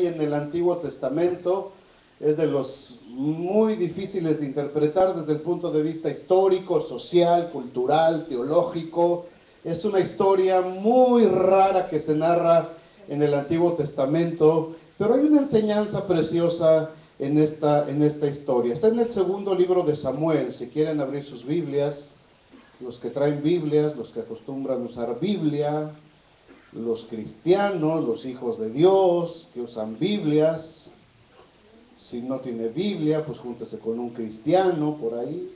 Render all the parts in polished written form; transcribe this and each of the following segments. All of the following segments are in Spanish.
en el Antiguo Testamento es de los muy difíciles de interpretar desde el punto de vista histórico, social, cultural, teológico. Es una historia muy rara que se narra en el Antiguo Testamento, pero hay una enseñanza preciosa en esta historia. Está en el segundo libro de Samuel, si quieren abrir sus Biblias, los que traen Biblias, los que acostumbran usar Biblia, los cristianos, los hijos de Dios que usan Biblias. Si no tiene Biblia, pues júntese con un cristiano por ahí.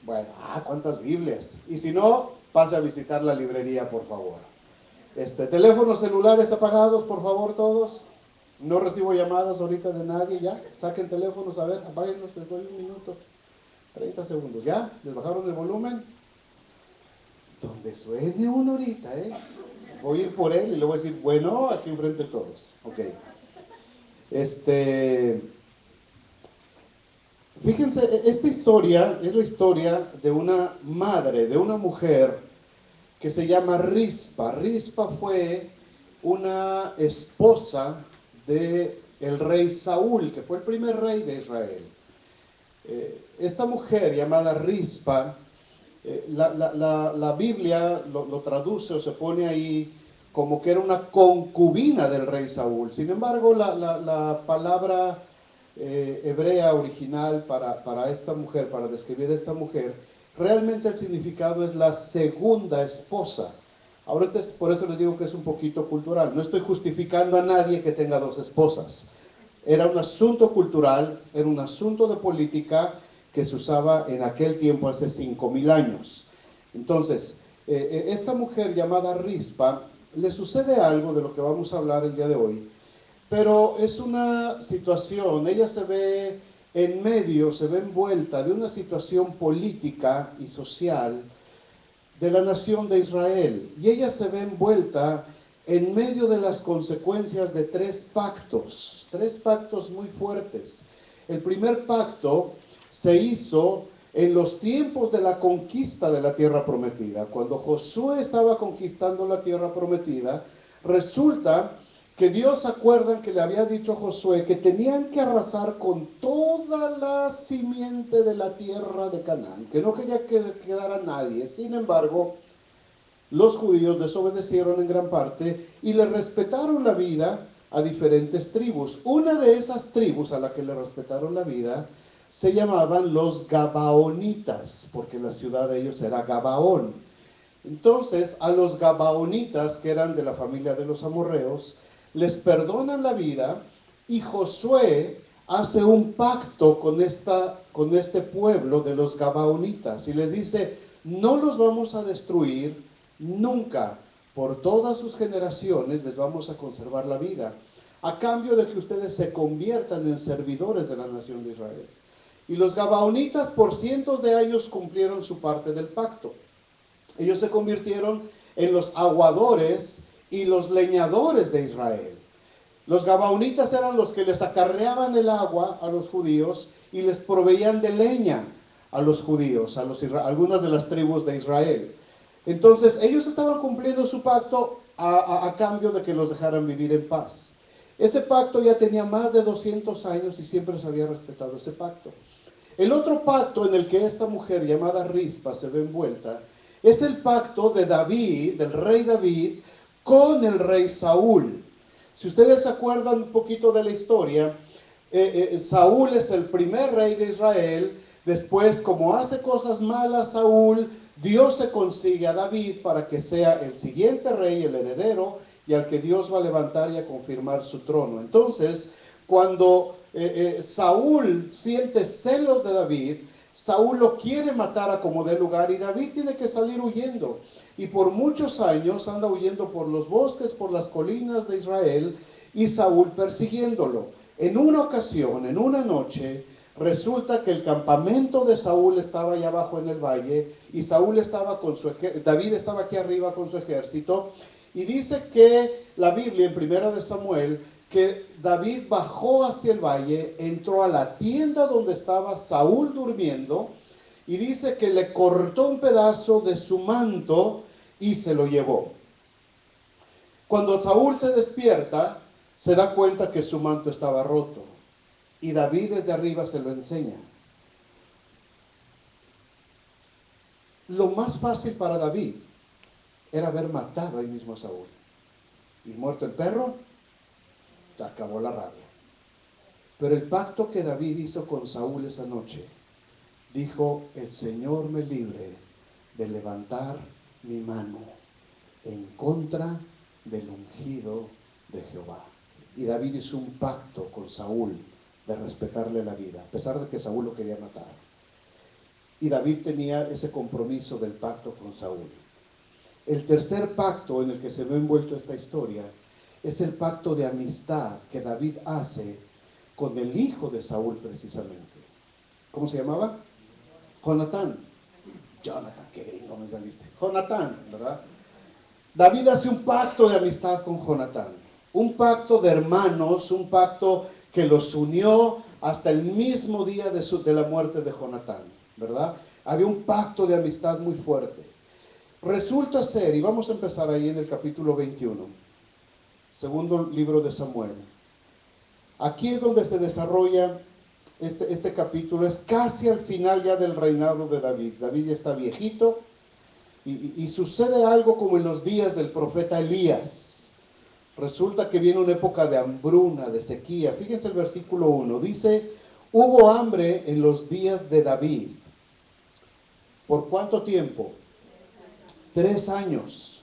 Bueno, ¿cuántas Biblias? Y si no, pase a visitar la librería, por favor. Teléfonos celulares apagados, por favor, todos. No recibo llamadas ahorita de nadie, ya. Saquen teléfonos, a ver, apáguenlos, les doy un minuto. 30 segundos, ¿ya? ¿Les bajaron el volumen? Donde suene uno ahorita, voy a ir por él y le voy a decir, bueno, aquí enfrente todos. Ok. Fíjense, esta historia es la historia de una madre, de una mujer que se llama Rispa. Rispa fue una esposa del rey Saúl, que fue el primer rey de Israel. Esta mujer llamada Rispa, la Biblia lo traduce o se pone ahí como que era una concubina del rey Saúl. Sin embargo, la palabra hebrea original para esta mujer, para describir a esta mujer, realmente el significado es la segunda esposa. Ahorita por eso les digo que es un poquito cultural. No estoy justificando a nadie que tenga dos esposas. Era un asunto cultural, era un asunto de política que se usaba en aquel tiempo, hace 5000 años. Entonces, esta mujer llamada Rispa, le sucede algo de lo que vamos a hablar el día de hoy, pero es una situación, ella se ve en medio, se ve envuelta de una situación política y social de la nación de Israel, y ella se ve envuelta en medio de las consecuencias de tres pactos muy fuertes. El primer pacto se hizo en los tiempos de la conquista de la tierra prometida. Cuando Josué estaba conquistando la tierra prometida, resulta que Dios, acuerdan que le había dicho a Josué que tenían que arrasar con toda la simiente de la tierra de Canaán, que no quería que quedara nadie. Sin embargo, los judíos desobedecieron en gran parte y le respetaron la vida a diferentes tribus. Una de esas tribus a la que le respetaron la vida se llamaban los Gabaonitas, porque la ciudad de ellos era Gabaón. Entonces, a los Gabaonitas, que eran de la familia de los amorreos, les perdonan la vida, y Josué hace un pacto con este pueblo de los Gabaonitas y les dice, no los vamos a destruir nunca, por todas sus generaciones les vamos a conservar la vida, a cambio de que ustedes se conviertan en servidores de la nación de Israel. Y los Gabaonitas por cientos de años cumplieron su parte del pacto. Ellos se convirtieron en los aguadores y los leñadores de Israel. Los Gabaonitas eran los que les acarreaban el agua a los judíos y les proveían de leña a los judíos, a algunas de las tribus de Israel. Entonces ellos estaban cumpliendo su pacto a cambio de que los dejaran vivir en paz. Ese pacto ya tenía más de 200 años y siempre se había respetado ese pacto. El otro pacto en el que esta mujer llamada Rispa se ve envuelta es el pacto de David, del rey David, con el rey Saúl. Si ustedes se acuerdan un poquito de la historia, Saúl es el primer rey de Israel. Después, como hace cosas malas Saúl, Dios se consigue a David para que sea el siguiente rey, el heredero, y al que Dios va a levantar y a confirmar su trono. Entonces, cuando Saúl siente celos de David, Saúl lo quiere matar a como dé lugar y David tiene que salir huyendo. Y por muchos años anda huyendo por los bosques, por las colinas de Israel, y Saúl persiguiéndolo. En una ocasión, en una noche, resulta que el campamento de Saúl estaba allá abajo en el valle y David estaba aquí arriba con su ejército, y dice que la Biblia en 1 de Samuel que David bajó hacia el valle, entró a la tienda donde estaba Saúl durmiendo, y dice que le cortó un pedazo de su manto y se lo llevó. Cuando Saúl se despierta, se da cuenta que su manto estaba roto. Y David desde arriba se lo enseña. Lo más fácil para David era haber matado ahí mismo a Saúl. Y muerto el perro, se acabó la rabia. Pero el pacto que David hizo con Saúl esa noche, dijo: el Señor me libre de levantar mi mano en contra del ungido de Jehová. Y David hizo un pacto con Saúl de respetarle la vida, a pesar de que Saúl lo quería matar. Y David tenía ese compromiso del pacto con Saúl. El tercer pacto en el que se ve envuelto esta historia es el pacto de amistad que David hace con el hijo de Saúl precisamente. ¿Cómo se llamaba? Jonatán. Jonathan, qué gringo me saliste. Jonatán, ¿verdad? David hace un pacto de amistad con Jonatán. Un pacto de hermanos, un pacto que los unió hasta el mismo día de la muerte de Jonatán, ¿verdad? Había un pacto de amistad muy fuerte. Resulta ser, y vamos a empezar ahí en el capítulo 21, segundo libro de Samuel. Aquí es donde se desarrolla este capítulo, es casi al final ya del reinado de David. David ya está viejito y sucede algo como en los días del profeta Elías. Resulta que viene una época de hambruna, de sequía. Fíjense el versículo 1, dice: hubo hambre en los días de David. ¿Por cuánto tiempo? 3 años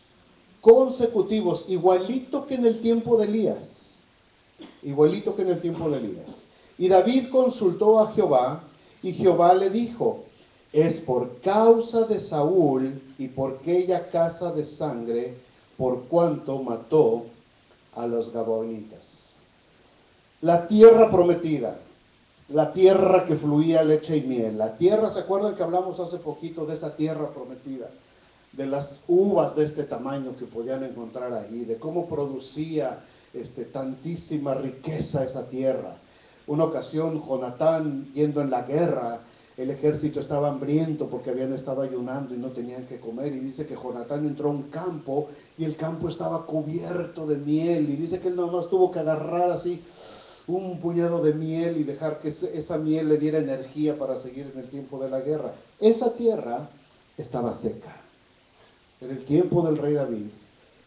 consecutivos, igualito que en el tiempo de Elías. Igualito que en el tiempo de Elías. Y David consultó a Jehová, y Jehová le dijo: es por causa de Saúl y por aquella casa de sangre, por cuanto mató a los gabaonitas. La tierra prometida, la tierra que fluía leche y miel, la tierra, ¿se acuerdan que hablamos hace poquito de esa tierra prometida? De las uvas de este tamaño que podían encontrar ahí, de cómo producía tantísima riqueza esa tierra. Una ocasión, Jonatán, yendo en la guerra, el ejército estaba hambriento porque habían estado ayunando y no tenían que comer, y dice que Jonatán entró a un campo y el campo estaba cubierto de miel, y dice que él nada más tuvo que agarrar así un puñado de miel y dejar que esa miel le diera energía para seguir en el tiempo de la guerra. Esa tierra estaba seca. Era el tiempo del rey David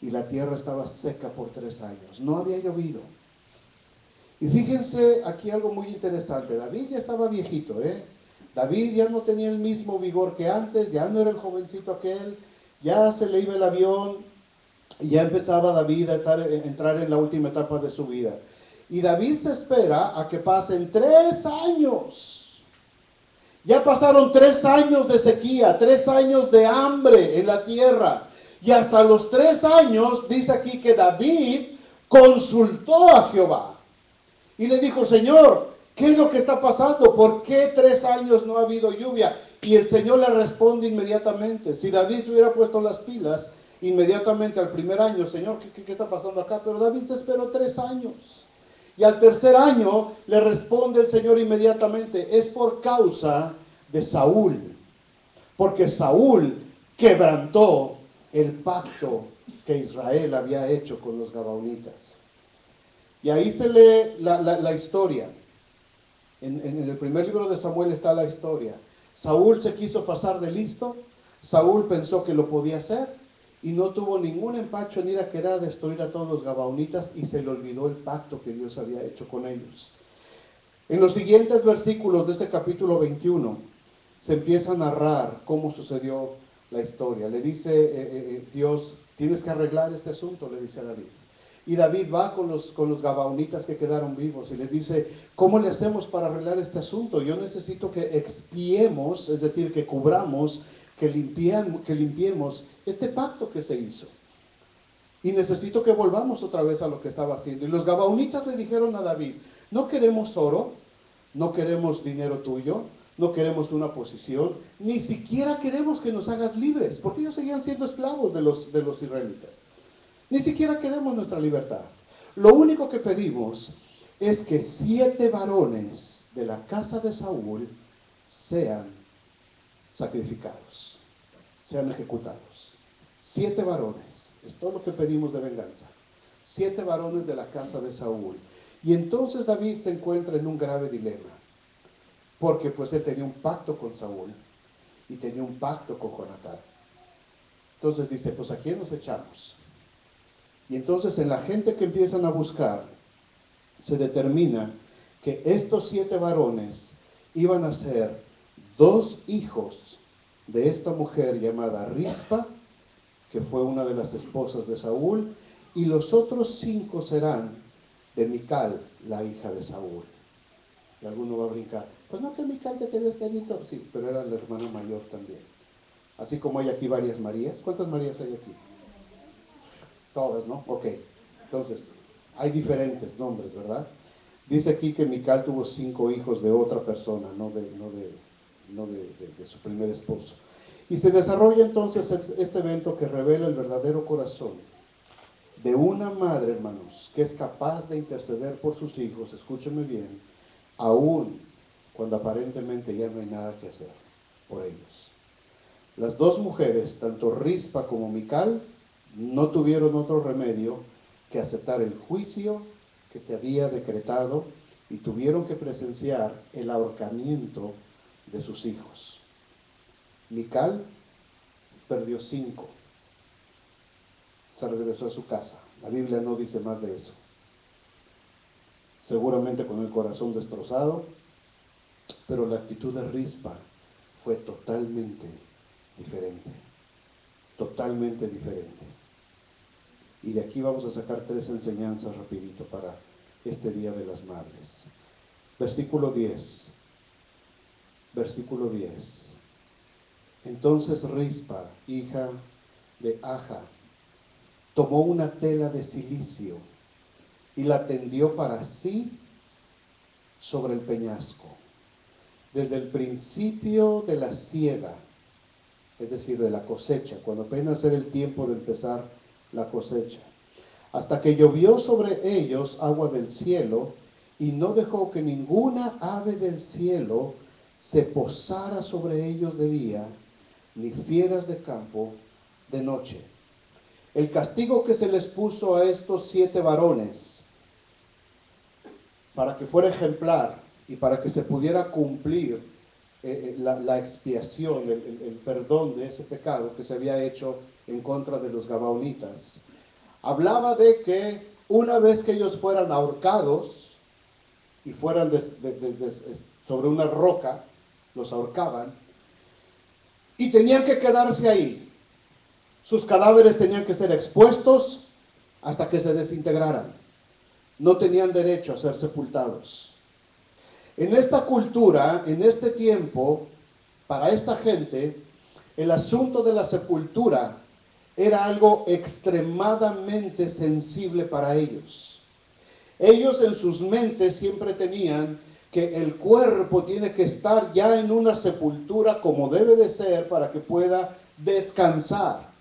y la tierra estaba seca por 3 años. No había llovido. Y fíjense aquí algo muy interesante. David ya estaba viejito, David ya no tenía el mismo vigor que antes, ya no era el jovencito aquel, ya se le iba el avión y ya empezaba David a entrar en la última etapa de su vida. Y David se espera a que pasen 3 años. Ya pasaron 3 años de sequía, 3 años de hambre en la tierra. Y hasta los 3 años, dice aquí que David consultó a Jehová. Y le dijo: Señor, ¿qué es lo que está pasando? ¿Por qué 3 años no ha habido lluvia? Y el Señor le responde inmediatamente. Si David se hubiera puesto las pilas, inmediatamente al primer año: Señor, ¿qué está pasando acá? Pero David se esperó 3 años. Y al tercer año le responde el Señor inmediatamente: es por causa de Saúl, porque Saúl quebrantó el pacto que Israel había hecho con los gabaonitas. Y ahí se lee la historia. En el primer libro de Samuel está la historia. Saúl se quiso pasar de listo. Saúl pensó que lo podía hacer y no tuvo ningún empacho en ir a querer destruir a todos los gabaonitas, y se le olvidó el pacto que Dios había hecho con ellos. En los siguientes versículos de este capítulo 21 se empieza a narrar cómo sucedió la historia. Le dice Dios: tienes que arreglar este asunto, le dice a David. Y David va con los gabaonitas que quedaron vivos y les dice: ¿cómo le hacemos para arreglar este asunto? Yo necesito que expiemos, es decir, que cubramos, que limpiemos este pacto que se hizo. Y necesito que volvamos otra vez a lo que estaba haciendo. Y los gabaonitas le dijeron a David: no queremos oro, no queremos dinero tuyo, no queremos una posición, ni siquiera queremos que nos hagas libres, porque ellos seguían siendo esclavos de los israelitas. Ni siquiera queremos nuestra libertad. Lo único que pedimos es que 7 varones de la casa de Saúl sean sacrificados, sean ejecutados. 7 varones, es todo lo que pedimos de venganza. 7 varones de la casa de Saúl. Y entonces David se encuentra en un grave dilema, porque pues él tenía un pacto con Saúl y tenía un pacto con Jonatán. Entonces dice, pues ¿a quién nos echamos? Y entonces en la gente que empiezan a buscar, se determina que estos 7 varones iban a ser 2 hijos de esta mujer llamada Rispa, que fue una de las esposas de Saúl, y los otros 5 serán de Mical, la hija de Saúl. Y alguno va a brincar, pues no que Mical te quedó este anito. Sí, pero era la hermana mayor también. Así como hay aquí varias Marías. ¿Cuántas Marías hay aquí? Todas, ¿no? Ok. Entonces, hay diferentes nombres, ¿verdad? Dice aquí que Mical tuvo 5 hijos de otra persona, no de su primer esposo. Y se desarrolla entonces este evento que revela el verdadero corazón de una madre, hermanos, que es capaz de interceder por sus hijos, escúchenme bien, aún cuando aparentemente ya no hay nada que hacer por ellos. Las 2 mujeres, tanto Rispa como Mical, no tuvieron otro remedio que aceptar el juicio que se había decretado y tuvieron que presenciar el ahorcamiento de sus hijos. Mical perdió 5. Se regresó a su casa. La Biblia no dice más de eso. Seguramente con el corazón destrozado, pero la actitud de Rispa fue totalmente diferente. Totalmente diferente. Y de aquí vamos a sacar 3 enseñanzas rapidito para este Día de las Madres. Versículo 10. Versículo 10. Entonces Rispa, hija de Aja, tomó una tela de cilicio y la tendió para sí sobre el peñasco. Desde el principio de la siega, es decir, de la cosecha, cuando apenas era el tiempo de empezar la cosecha, hasta que llovió sobre ellos agua del cielo y no dejó que ninguna ave del cielo se posara sobre ellos de día, ni fieras de campo de noche. El castigo que se les puso a estos 7 varones, para que fuera ejemplar y para que se pudiera cumplir la expiación, el perdón de ese pecado que se había hecho en contra de los gabaonitas, hablaba de que una vez que ellos fueran ahorcados y fueran sobre una roca, los ahorcaban y tenían que quedarse ahí. Sus cadáveres tenían que ser expuestos hasta que se desintegraran. No tenían derecho a ser sepultados. En esta cultura, en este tiempo, para esta gente, el asunto de la sepultura era algo extremadamente sensible para ellos. Ellos en sus mentes siempre tenían que el cuerpo tiene que estar ya en una sepultura como debe de ser para que pueda descansar.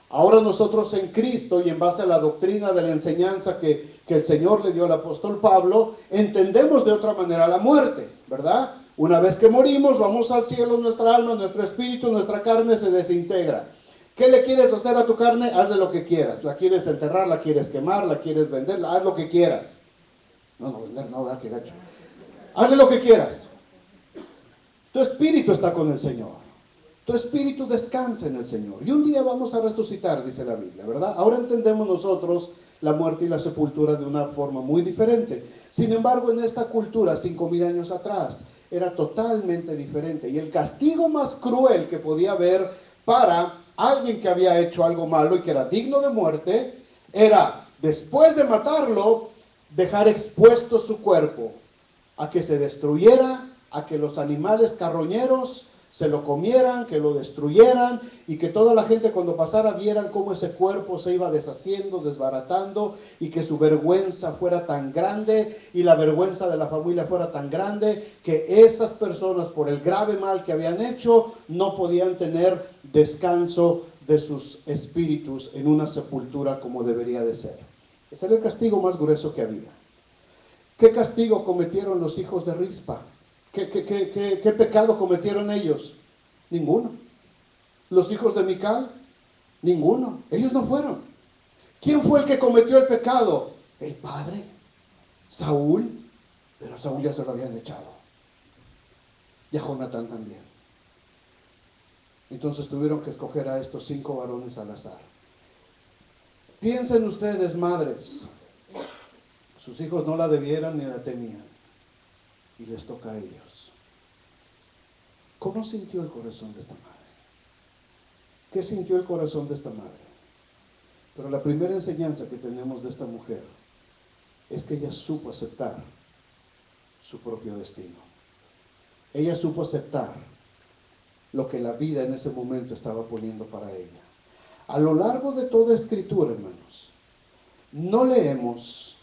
Ahora nosotros en Cristo y en base a la doctrina de la enseñanza que el Señor le dio al apóstol Pablo, entendemos de otra manera la muerte, ¿verdad? Una vez que morimos, vamos al cielo, nuestra alma, nuestro espíritu, nuestra carne se desintegra. ¿Qué le quieres hacer a tu carne? Hazle lo que quieras. La quieres enterrar, la quieres quemar, la quieres vender, haz lo que quieras. No, vender no, ¿verdad? Qué gacho. Hazle lo que quieras. Tu espíritu está con el Señor. Tu espíritu descansa en el Señor. Y un día vamos a resucitar, dice la Biblia, ¿verdad? Ahora entendemos nosotros la muerte y la sepultura de una forma muy diferente. Sin embargo, en esta cultura, 5,000 años atrás, era totalmente diferente. Y el castigo más cruel que podía haber para alguien que había hecho algo malo y que era digno de muerte, era, después de matarlo, dejar expuesto su cuerpo a que se destruyera, a que los animales carroñeros se lo comieran, que lo destruyeran y que toda la gente cuando pasara vieran cómo ese cuerpo se iba deshaciendo, desbaratando y que su vergüenza fuera tan grande y la vergüenza de la familia fuera tan grande que esas personas por el grave mal que habían hecho no podían tener descanso de sus espíritus en una sepultura como debería de ser. Ese era el castigo más grueso que había. ¿Qué castigo cometieron los hijos de Rispa? ¿Qué pecado cometieron ellos? Ninguno. Los hijos de Mical, ninguno. Ellos no fueron. ¿Quién fue el que cometió el pecado? El padre, Saúl, pero a Saúl ya se lo habían echado. Y a Jonatán también. Entonces tuvieron que escoger a estos 5 varones al azar. Piensen ustedes, madres, sus hijos no la debieran ni la temían, y les toca a ellos. ¿Cómo sintió el corazón de esta madre? ¿Qué sintió el corazón de esta madre? Pero la primera enseñanza que tenemos de esta mujer es que ella supo aceptar su propio destino. Ella supo aceptar lo que la vida en ese momento estaba poniendo para ella. A lo largo de toda escritura, hermanos, no leemos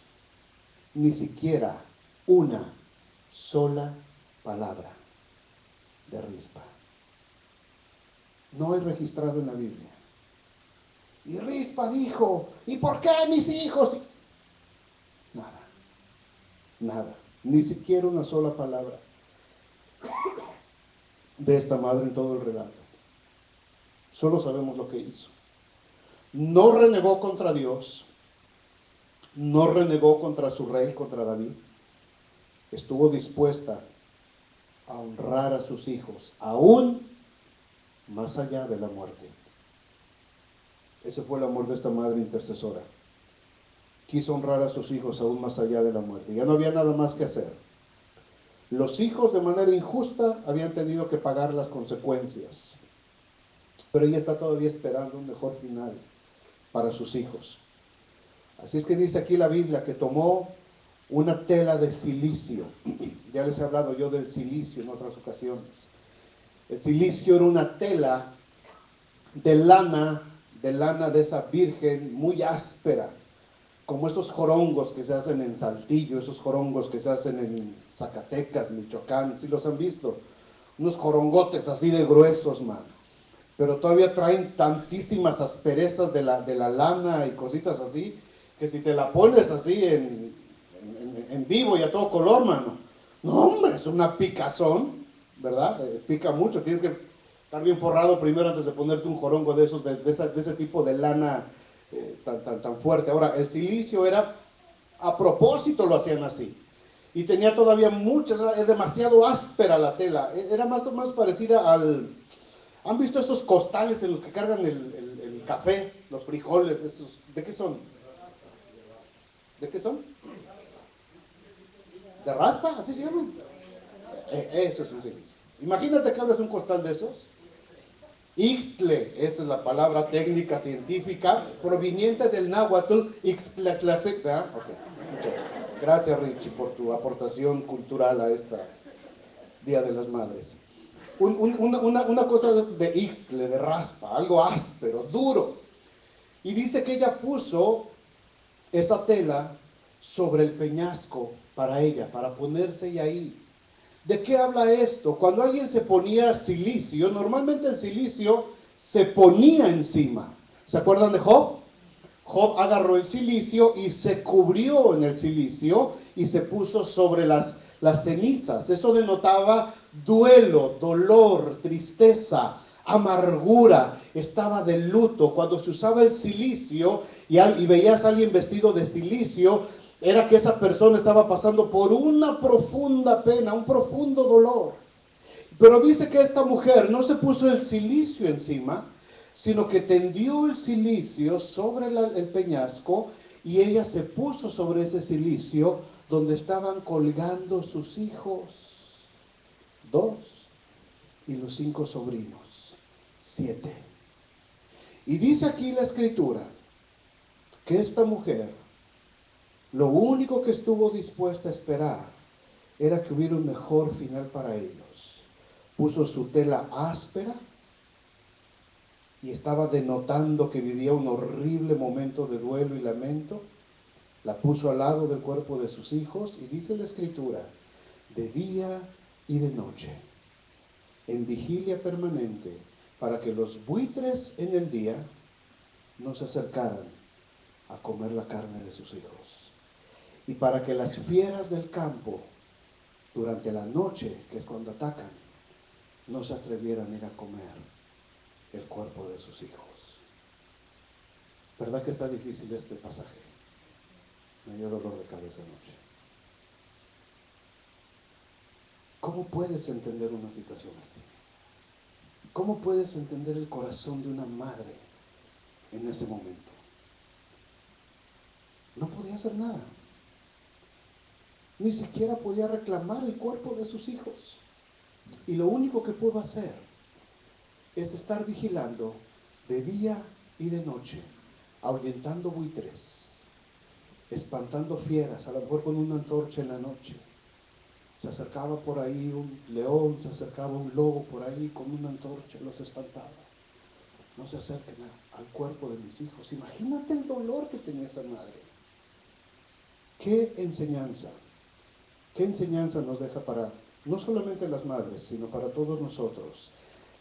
ni siquiera una sola palabra de Rispa. No hay registrado en la Biblia. Y Rispa dijo, ¿y por qué mis hijos? Nada, nada, ni siquiera una sola palabra de esta madre en todo el relato. Solo sabemos lo que hizo. No renegó contra Dios, no renegó contra su rey, contra David. Estuvo dispuesta a honrar a sus hijos, aún más allá de la muerte. Ese fue el amor de esta madre intercesora. Quiso honrar a sus hijos aún más allá de la muerte. Ya no había nada más que hacer. Los hijos de manera injusta habían tenido que pagar las consecuencias. Pero ella está todavía esperando un mejor final para sus hijos. Así es que dice aquí la Biblia que tomó una tela de silicio. Ya les he hablado yo del silicio en otras ocasiones. El silicio era una tela de lana de esa virgen muy áspera, como esos jorongos que se hacen en Saltillo, esos jorongos que se hacen en Zacatecas, Michoacán, ¿sí los han visto? Unos jorongotes así de gruesos, mano. Pero todavía traen tantísimas asperezas de la lana y cositas así, que si te la pones así en vivo y a todo color, mano, no hombre, es una picazón, ¿verdad? Pica mucho, tienes que estar bien forrado primero antes de ponerte un jorongo de esos, de ese tipo de lana tan fuerte. Ahora, el silicio era, a propósito lo hacían así, y tenía todavía muchas, es demasiado áspera la tela, era más o menos parecida al... ¿Han visto esos costales en los que cargan el café, los frijoles, esos? ¿De qué son? ¿De qué son? ¿De raspa? ¿Así se llaman? Eso es un silicio. Imagínate que abres un costal de esos. Ixtle, esa es la palabra técnica científica proveniente del náhuatl, ixtlatlacec, ¿verdad? Okay. Gracias, Richie, por tu aportación cultural a esta Día de las Madres. Una cosa de ixtle, de raspa, algo áspero, duro. Y dice que ella puso esa tela sobre el peñasco para ella, para ponerse ahí. ¿De qué habla esto? Cuando alguien se ponía silicio, normalmente el silicio se ponía encima. ¿Se acuerdan de Job? Job agarró el silicio y se cubrió en el silicio y se puso sobre las cenizas. Eso denotaba duelo, dolor, tristeza, amargura. Estaba de luto. Cuando se usaba el silicio y veías a alguien vestido de silicio, era que esa persona estaba pasando por una profunda pena, un profundo dolor. Pero dice que esta mujer no se puso el silicio encima, sino que tendió el silicio sobre el peñasco y ella se puso sobre ese silicio donde estaban colgando sus hijos, 2, y los 5 sobrinos, 7. Y dice aquí la escritura que esta mujer, lo único que estuvo dispuesta a esperar era que hubiera un mejor final para ellos. Puso su tela áspera y estaba denotando que vivía un horrible momento de duelo y lamento. La puso al lado del cuerpo de sus hijos y dice la escritura, de día y de noche, en vigilia permanente, para que los buitres en el día no se acercaran a comer la carne de sus hijos, y para que las fieras del campo durante la noche, que es cuando atacan, no se atrevieran a ir a comer el cuerpo de sus hijos. ¿Verdad que está difícil este pasaje? Me dio dolor de cabeza anoche. ¿Cómo puedes entender una situación así? ¿Cómo puedes entender el corazón de una madre en ese momento? No podía hacer nada. Ni siquiera podía reclamar el cuerpo de sus hijos. Y lo único que pudo hacer es estar vigilando de día y de noche, ahuyentando buitres, espantando fieras, a lo mejor con una antorcha en la noche. Se acercaba por ahí un león, se acercaba un lobo por ahí con una antorcha, los espantaba. No se acerquen al cuerpo de mis hijos. Imagínate el dolor que tenía esa madre. ¿Qué enseñanza nos deja para, no solamente las madres, sino para todos nosotros?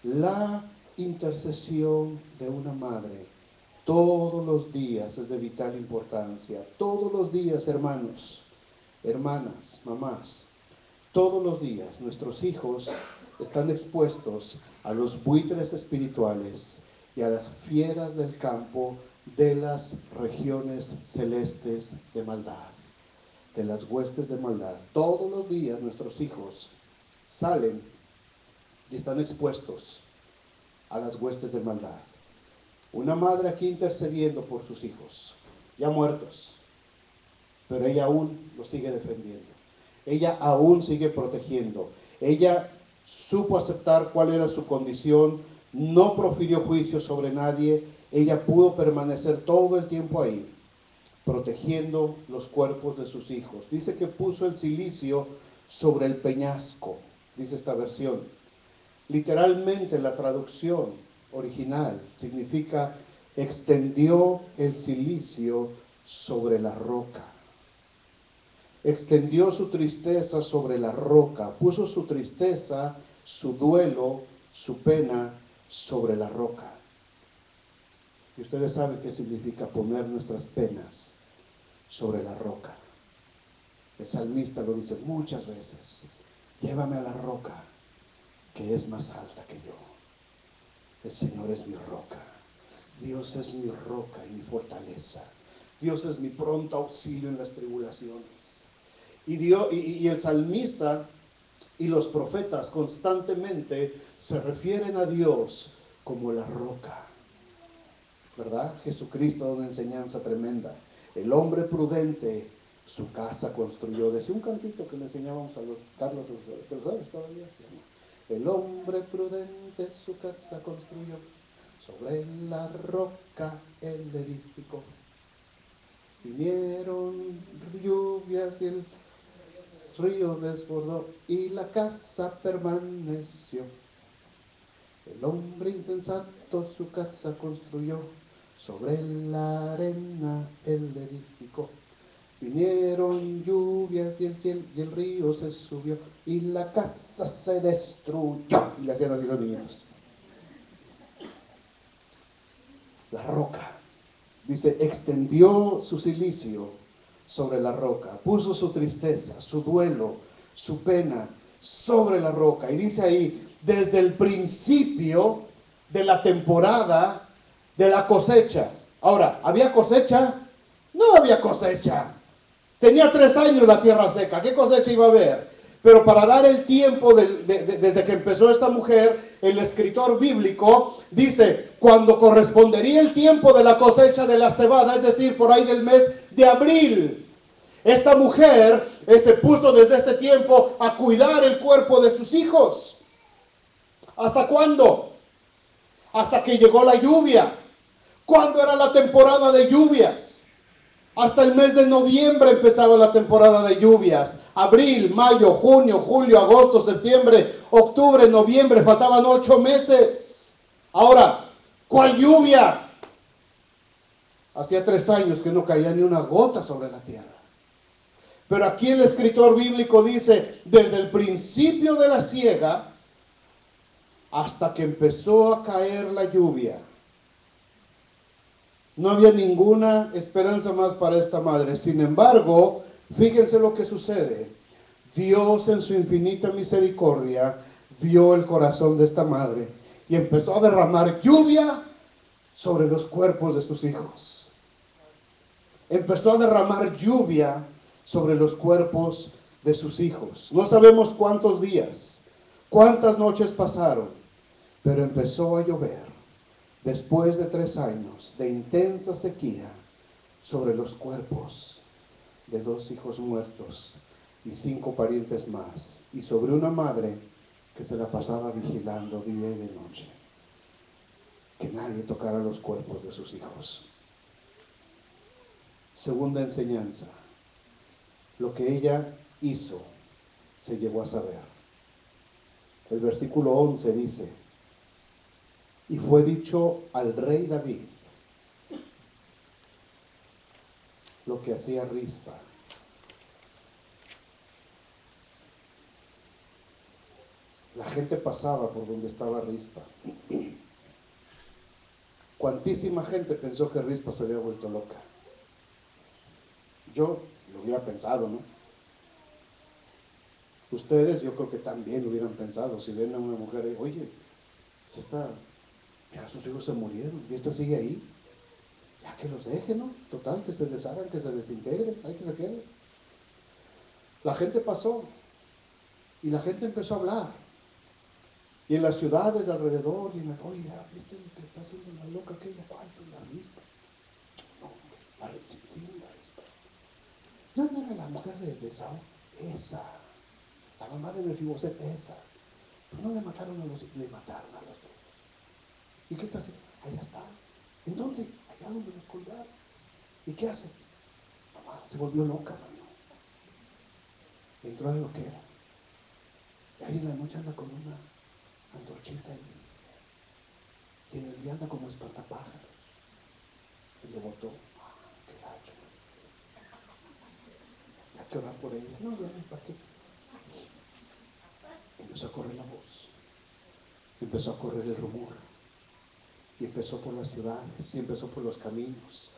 La intercesión de una madre todos los días es de vital importancia. Todos los días, hermanos, hermanas, mamás, todos los días nuestros hijos están expuestos a los buitres espirituales y a las fieras del campo de las regiones celestes de maldad, de las huestes de maldad. Todos los días nuestros hijos salen y están expuestos a las huestes de maldad. Una madre aquí intercediendo por sus hijos, ya muertos, pero ella aún los sigue defendiendo. Ella aún sigue protegiendo. Ella supo aceptar cuál era su condición, no profirió juicio sobre nadie. Ella pudo permanecer todo el tiempo ahí, protegiendo los cuerpos de sus hijos. Dice que puso el cilicio sobre el peñasco, dice esta versión. Literalmente la traducción original significa extendió el cilicio sobre la roca. Extendió su tristeza sobre la roca, puso su tristeza, su duelo, su pena sobre la roca. Y ustedes saben qué significa poner nuestras penas sobre la roca. El salmista lo dice muchas veces: llévame a la roca que es más alta que yo. El Señor es mi roca. Dios es mi roca y mi fortaleza. Dios es mi pronto auxilio en las tribulaciones. Y el salmista y los profetas constantemente se refieren a Dios como la roca, ¿verdad? Jesucristo da una enseñanza tremenda. El hombre prudente su casa construyó. Decía un cantito que le enseñábamos a los Carlos, ¿te lo sabes todavía? El hombre prudente su casa construyó, sobre la roca él edificó. Vinieron lluvias y el río desbordó y la casa permaneció. El hombre insensato su casa construyó, sobre la arena él edificó. Vinieron lluvias y el río se subió y la casa se destruyó. Y le hacían así los niñitos. La roca. Dice, extendió su cilicio sobre la roca, puso su tristeza, su duelo, su pena sobre la roca. Y dice ahí, desde el principio de la temporada de la cosecha. Ahora, ¿había cosecha? No había cosecha. Tenía 3 años la tierra seca. ¿Qué cosecha iba a haber? Pero para dar el tiempo desde que empezó esta mujer, el escritor bíblico dice, cuando correspondería el tiempo de la cosecha de la cebada, es decir, por ahí del mes de abril, esta mujer se puso desde ese tiempo a cuidar el cuerpo de sus hijos. ¿Hasta cuándo? Hasta que llegó la lluvia. ¿Cuándo era la temporada de lluvias? Hasta el mes de noviembre empezaba la temporada de lluvias. Abril, mayo, junio, julio, agosto, septiembre, octubre, noviembre. Faltaban 8 meses. Ahora, ¿cuál lluvia? Hacía 3 años que no caía ni una gota sobre la tierra. Pero aquí el escritor bíblico dice, desde el principio de la siega hasta que empezó a caer la lluvia, no había ninguna esperanza más para esta madre. Sin embargo, fíjense lo que sucede. Dios en su infinita misericordia vio el corazón de esta madre y empezó a derramar lluvia sobre los cuerpos de sus hijos. empezó a derramar lluvia sobre los cuerpos de sus hijos. No sabemos cuántos días, cuántas noches pasaron, pero empezó a llover después de 3 años de intensa sequía sobre los cuerpos de 2 hijos muertos y 5 parientes más, y sobre una madre que se la pasaba vigilando día y de noche, que nadie tocara los cuerpos de sus hijos. Segunda enseñanza: lo que ella hizo se llegó a saber. El versículo 11 dice: y fue dicho al rey David lo que hacía Rispa. La gente pasaba por donde estaba Rispa. Cuantísima gente pensó que Rispa se había vuelto loca. Yo lo hubiera pensado, ¿no? Ustedes yo creo que también lo hubieran pensado. Si ven a una mujer y, oye, ya sus hijos se murieron y esta sigue ahí, ya que los deje, ¿no? Total, que se deshagan, que se desintegren, hay que se quede. La gente pasó y la gente empezó a hablar. Y en las ciudades alrededor, y oye, ¿viste lo que está haciendo la loca aquella? ¿Cuál? La Rispa. No, la Rispa. No era la mujer de Saúl, esa. La mamá de Mefiboset, esa. Pues no le mataron a los hijos, le mataron a los dos. ¿Y qué está haciendo? Allá está. ¿En dónde? Allá donde los colgaron. ¿Y qué hace? Mamá se volvió loca, mano. Entró a lo que era. Y ahí en la noche anda con una antorchita y en el día anda como espantapájaros. Y le botó. Qué gacho. Hay que orar por ella. No, ya no, ¿para qué? Empezó a correr la voz. Empezó a correr el rumor. Y empezó por las ciudades, y empezó por los caminos.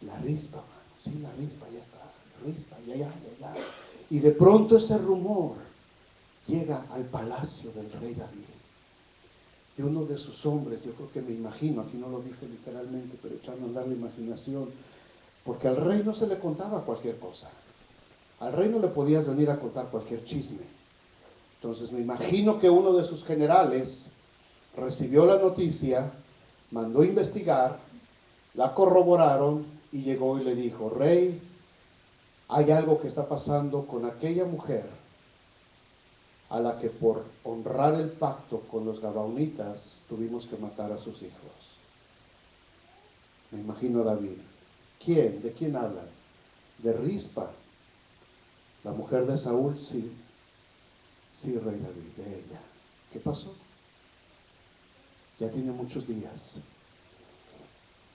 La Rispa, mano, sí, la Rispa, ya está. Rispa, ya. Y de pronto ese rumor llega al palacio del rey David. Y uno de sus hombres, yo creo que me imagino, aquí no lo dice literalmente, pero echando a andar la imaginación, porque al rey no se le contaba cualquier cosa. Al rey no le podías venir a contar cualquier chisme. Entonces me imagino que uno de sus generales recibió la noticia, mandó investigar, la corroboraron y llegó y le dijo: rey, hay algo que está pasando con aquella mujer a la que por honrar el pacto con los gabaonitas tuvimos que matar a sus hijos. Me imagino a David. ¿Quién? ¿De quién hablan? De Rispa, la mujer de Saúl. Sí, rey David, de ella. ¿Qué pasó? Ya tiene muchos días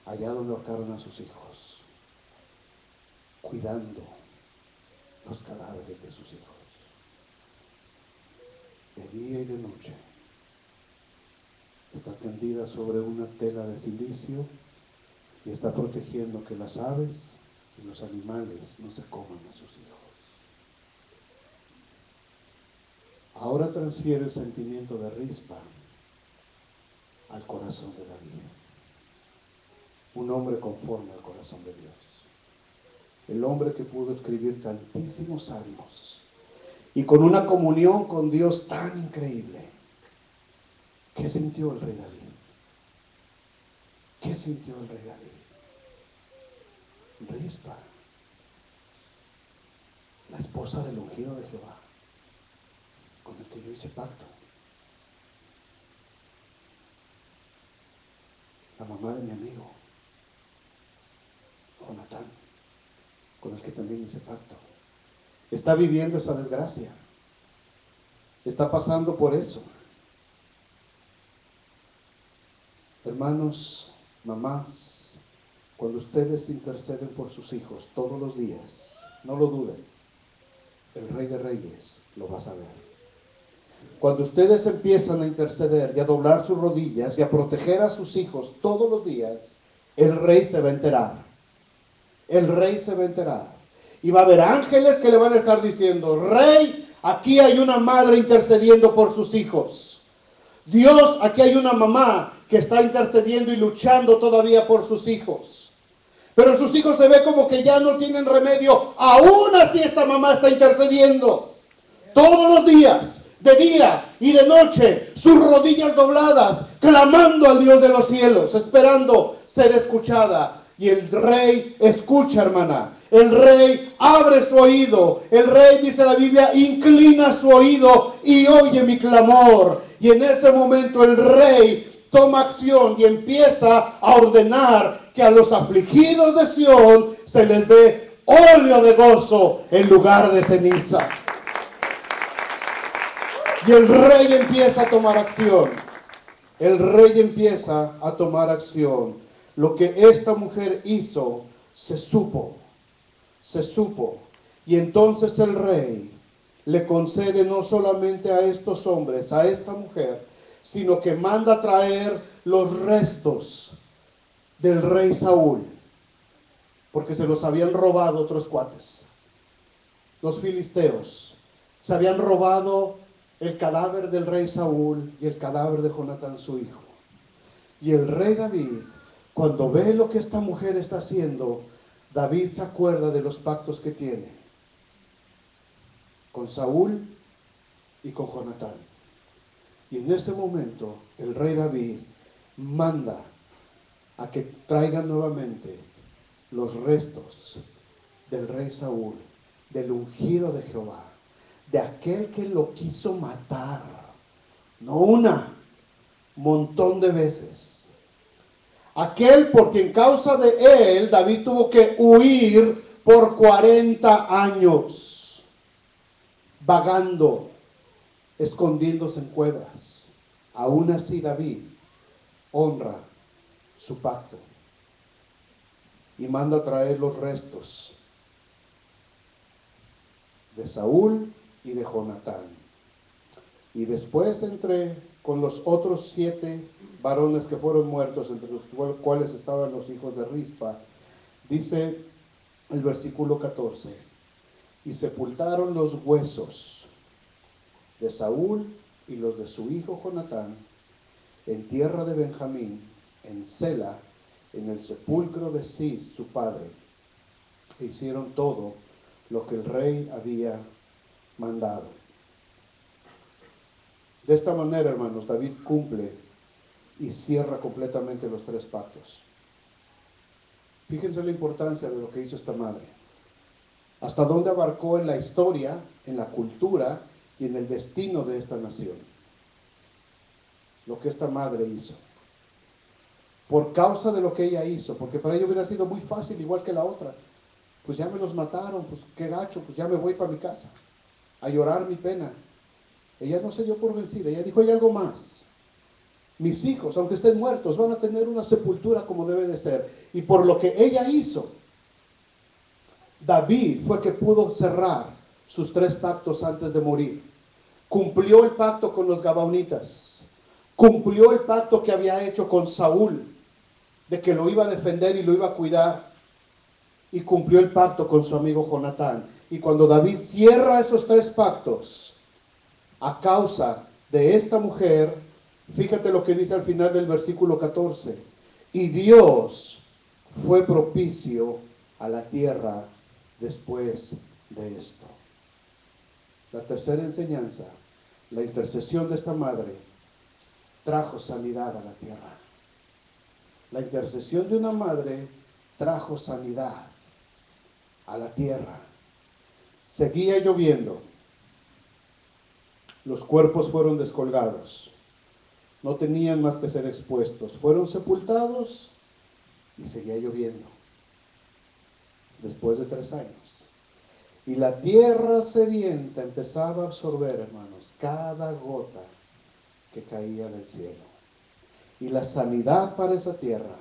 allá donde ahorcaron a sus hijos, cuidando los cadáveres de sus hijos, de día y de noche. Está tendida sobre una tela de silicio y está protegiendo que las aves y los animales no se coman a sus hijos. Ahora transfiere el sentimiento de Rispa al corazón de David, un hombre conforme al corazón de Dios, el hombre que pudo escribir tantísimos salmos y con una comunión con Dios tan increíble. ¿Qué sintió el rey David? ¿Qué sintió el rey David? Rispa, la esposa del ungido de Jehová, con el que yo hice pacto. La mamá de mi amigo Jonatán, con el que también hice pacto, está viviendo esa desgracia, está pasando por eso. Hermanos, mamás, cuando ustedes interceden por sus hijos todos los días, no lo duden, el Rey de Reyes lo va a saber. Cuando ustedes empiezan a interceder y a doblar sus rodillas y a proteger a sus hijos todos los días, el Rey se va a enterar. El Rey se va a enterar. Y va a haber ángeles que le van a estar diciendo: Rey, aquí hay una madre intercediendo por sus hijos. Dios, aquí hay una mamá que está intercediendo y luchando todavía por sus hijos. Pero sus hijos se ve como que ya no tienen remedio. Aún así esta mamá está intercediendo. Todos los días, de día y de noche, sus rodillas dobladas, clamando al Dios de los cielos, esperando ser escuchada. Y el rey escucha, hermana. El rey abre su oído. El rey, dice la Biblia, inclina su oído y oye mi clamor. Y en ese momento el rey toma acción y empieza a ordenar que a los afligidos de Sión se les dé óleo de gozo en lugar de ceniza. Y el rey empieza a tomar acción. El rey empieza a tomar acción. Lo que esta mujer hizo se supo. Se supo. Y entonces el rey le concede no solamente a estos hombres, a esta mujer, sino que manda traer los restos del rey Saúl, porque se los habían robado otros cuates. Los filisteos se habían robado el cadáver del rey Saúl y el cadáver de Jonatán su hijo. Y el rey David, cuando ve lo que esta mujer está haciendo, David se acuerda de los pactos que tiene con Saúl y con Jonatán. Y en ese momento el rey David manda a que traigan nuevamente los restos del rey Saúl, del ungido de Jehová, de aquel que lo quiso matar, no una, montón de veces. Aquel por quien causa de él David tuvo que huir por 40 años, vagando, escondiéndose en cuevas. Aún así David honra su pacto y manda a traer los restos de Saúl y de Jonatán. Y después con los otros 7 varones que fueron muertos, entre los cuales estaban los hijos de Rispa, dice el versículo 14, y sepultaron los huesos de Saúl y los de su hijo Jonatán en tierra de Benjamín, en Sela, en el sepulcro de Cis, su padre. E hicieron todo lo que el rey había mandado. De esta manera, hermanos, David cumple y cierra completamente los 3 pactos. Fíjense la importancia de lo que hizo esta madre. Hasta dónde abarcó en la historia, en la cultura y en el destino de esta nación. Lo que esta madre hizo. Por causa de lo que ella hizo, porque para ella hubiera sido muy fácil, igual que la otra. Pues ya me los mataron, pues qué gacho, pues ya me voy para mi casa a llorar mi pena. Ella no se dio por vencida, ella dijo, hay algo más. Mis hijos, aunque estén muertos, van a tener una sepultura como debe de ser. Y por lo que ella hizo, David fue que pudo cerrar sus 3 pactos antes de morir. Cumplió el pacto con los gabaonitas. Cumplió el pacto que había hecho con Saúl, de que lo iba a defender y lo iba a cuidar. Y cumplió el pacto con su amigo Jonatán. Y cuando David cierra esos 3 pactos, a causa de esta mujer, fíjate lo que dice al final del versículo 14. Y Dios fue propicio a la tierra después de esto. La tercera enseñanza, la intercesión de esta madre trajo sanidad a la tierra. La intercesión de una madre trajo sanidad a la tierra. Seguía lloviendo. Los cuerpos fueron descolgados. No tenían más que ser expuestos. Fueron sepultados y seguía lloviendo. Después de 3 años. Y la tierra sedienta empezaba a absorber, hermanos, cada gota que caía del cielo. Y la sanidad para esa tierra,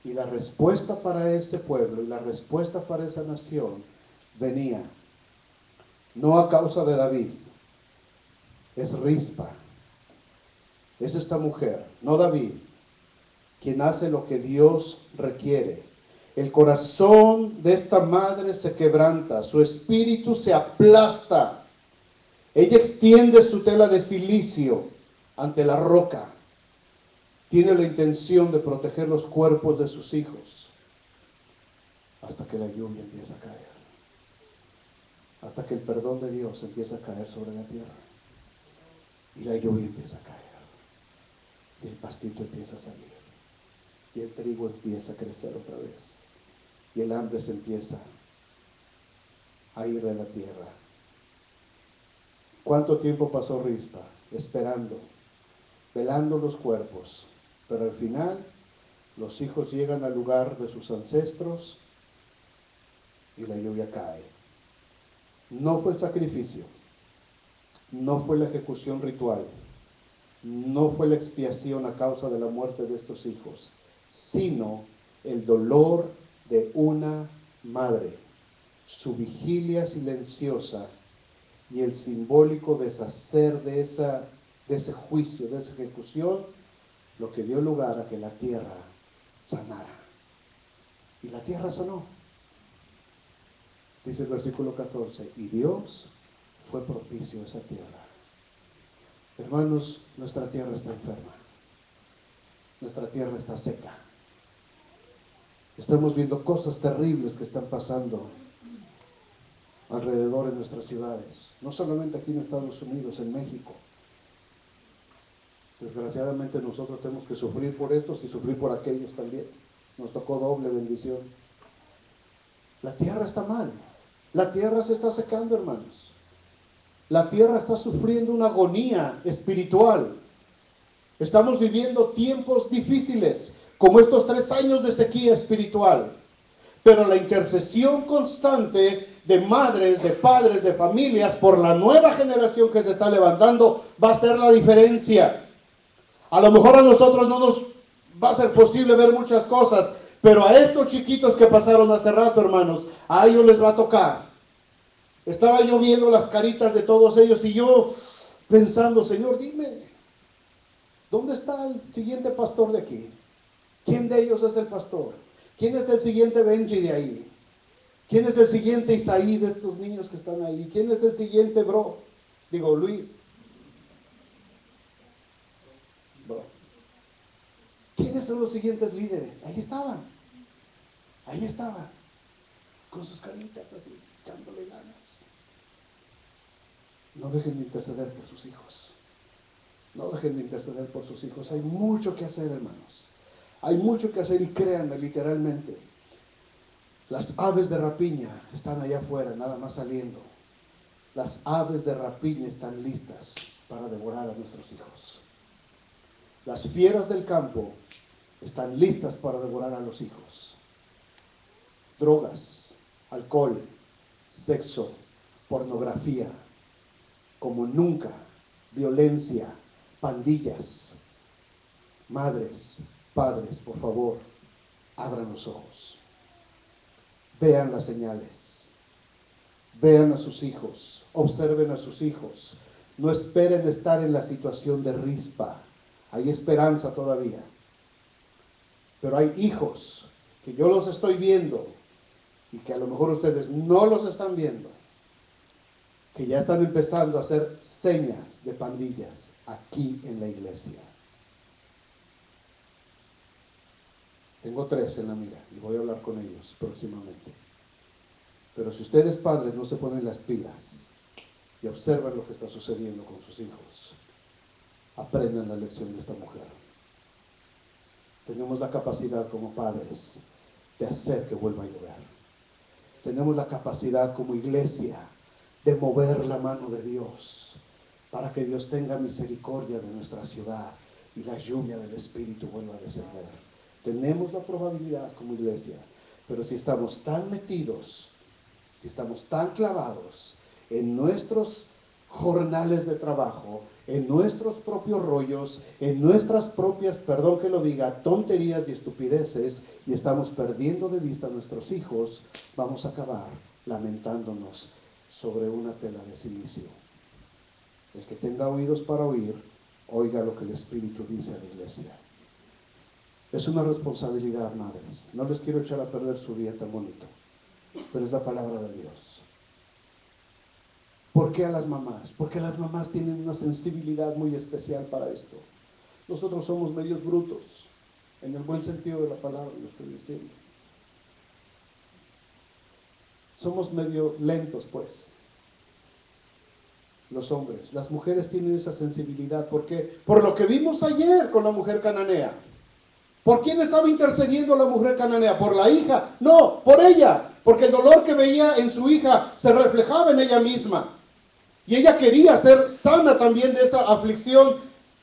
y la respuesta para ese pueblo, y la respuesta para esa nación, venía no a causa de David, es Rispa, es esta mujer, no David, quien hace lo que Dios requiere. El corazón de esta madre se quebranta, su espíritu se aplasta. Ella extiende su tela de cilicio ante la roca. Tiene la intención de proteger los cuerpos de sus hijos. hasta que la lluvia empieza a caer, hasta que el perdón de Dios empieza a caer sobre la tierra, y la lluvia empieza a caer, y el pastito empieza a salir, y el trigo empieza a crecer otra vez, y el hambre se empieza a ir de la tierra. ¿Cuánto tiempo pasó Rispa? Esperando, velando los cuerpos, pero al final los hijos llegan al lugar de sus ancestros y la lluvia cae. No fue el sacrificio, no fue la ejecución ritual, no fue la expiación a causa de la muerte de estos hijos, sino el dolor de una madre, su vigilia silenciosa y el simbólico deshacer de ese juicio, de esa ejecución, lo que dio lugar a que la tierra sanara. Y la tierra sanó. Dice el versículo 14, y Dios fue propicio a esa tierra. Hermanos, nuestra tierra está enferma. Nuestra tierra está seca. Estamos viendo cosas terribles que están pasando alrededor de nuestras ciudades. No solamente aquí en Estados Unidos, en México. Desgraciadamente nosotros tenemos que sufrir por estos y sufrir por aquellos también. Nos tocó doble bendición. La tierra está mal. La tierra se está secando, hermanos. La tierra está sufriendo una agonía espiritual. Estamos viviendo tiempos difíciles, como estos 3 años de sequía espiritual. Pero la intercesión constante de madres, de padres, de familias, por la nueva generación que se está levantando, va a ser la diferencia. A lo mejor a nosotros no nos va a ser posible ver muchas cosas, pero a estos chiquitos que pasaron hace rato, hermanos, a ellos les va a tocar. Estaba yo viendo las caritas de todos ellos y yo pensando, Señor, dime, ¿dónde está el siguiente pastor de aquí? ¿Quién de ellos es el pastor? ¿Quién es el siguiente Benji de ahí? ¿Quién es el siguiente Isaí de estos niños que están ahí? ¿Quién es el siguiente Luis? Bro. ¿Quiénes son los siguientes líderes? Ahí estaban, con sus caritas así, echándole ganas. No dejen de interceder por sus hijos. No dejen de interceder por sus hijos. Hay mucho que hacer, hermanos. Hay mucho que hacer y créanme, literalmente. Las aves de rapiña están allá afuera, nada más saliendo. Las aves de rapiña están listas para devorar a nuestros hijos. Las fieras del campo están listas para devorar a los hijos. Drogas, alcohol, sexo, pornografía, como nunca, violencia, pandillas. Madres, padres, por favor, abran los ojos. Vean las señales. Vean a sus hijos. Observen a sus hijos. No esperen estar en la situación de Rispa. Hay esperanza todavía. Pero hay hijos que yo los estoy viendo y que a lo mejor ustedes no los están viendo, que ya están empezando a hacer señas de pandillas aquí en la iglesia. Tengo 3 en la mira y voy a hablar con ellos próximamente. Pero si ustedes padres no se ponen las pilas y observan lo que está sucediendo con sus hijos, aprendan la lección de esta mujer. Tenemos la capacidad como padres de hacer que vuelva a llover. Tenemos la capacidad como iglesia de mover la mano de Dios para que Dios tenga misericordia de nuestra ciudad y la lluvia del Espíritu vuelva a descender. Tenemos la probabilidad como iglesia, pero si estamos tan metidos, si estamos tan clavados en nuestros jornales de trabajo, en nuestros propios rollos, en nuestras propias, perdón que lo diga, tonterías y estupideces, y estamos perdiendo de vista a nuestros hijos, vamos a acabar lamentándonos sobre una tela de silicio. El que tenga oídos para oír, oiga lo que el Espíritu dice a la iglesia. Es una responsabilidad, madres. No les quiero echar a perder su día tan bonito, pero es la palabra de Dios. ¿Por qué a las mamás? Porque las mamás tienen una sensibilidad muy especial para esto. Nosotros somos medios brutos, en el buen sentido de la palabra, lo estoy diciendo. somos medio lentos, pues. Los hombres, las mujeres tienen esa sensibilidad, porque por lo que vimos ayer con la mujer cananea. ¿Por quién estaba intercediendo la mujer cananea? ¿Por la hija? No, por ella, porque el dolor que veía en su hija se reflejaba en ella misma. Y ella quería ser sana también de esa aflicción